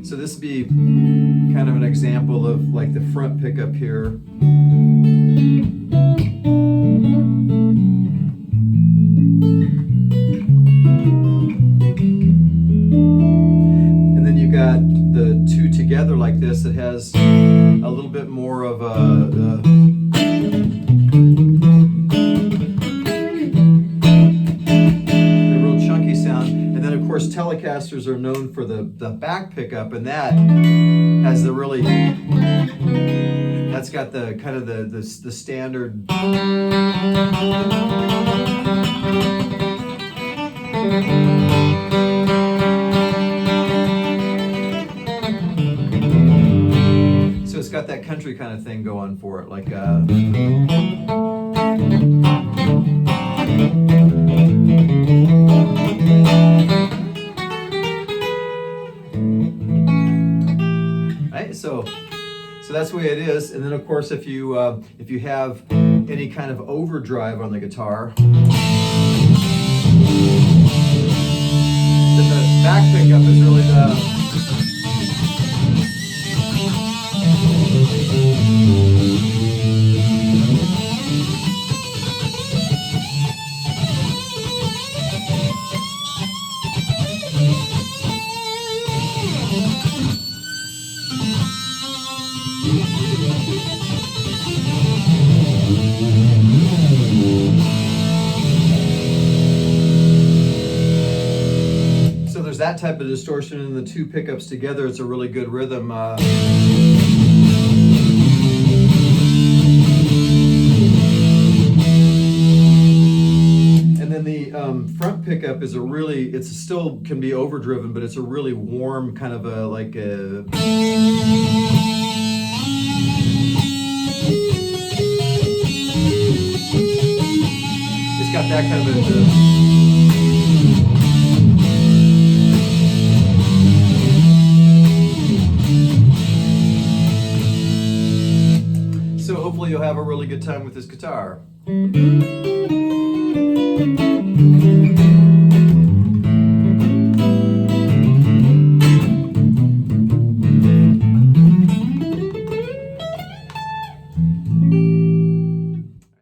So this would be kind of an example of like the front pickup here. And then you got the two together like this. It has a little bit more of a real chunky sound. And then of course Telecasters are known for the back pickup, and that has the really, that's got the kind of the standard. So it's got that country kind of thing going for it, like right, so that's the way it is. And then of course if you have any kind of overdrive on the guitar, then the back pickup is really the that type of distortion, and the two pickups together, it's a really good rhythm. And then the front pickup is a really, it's still can be overdriven, but it's a really warm kind of a, like a, it's got that kind of a, hopefully you'll have a really good time with this guitar.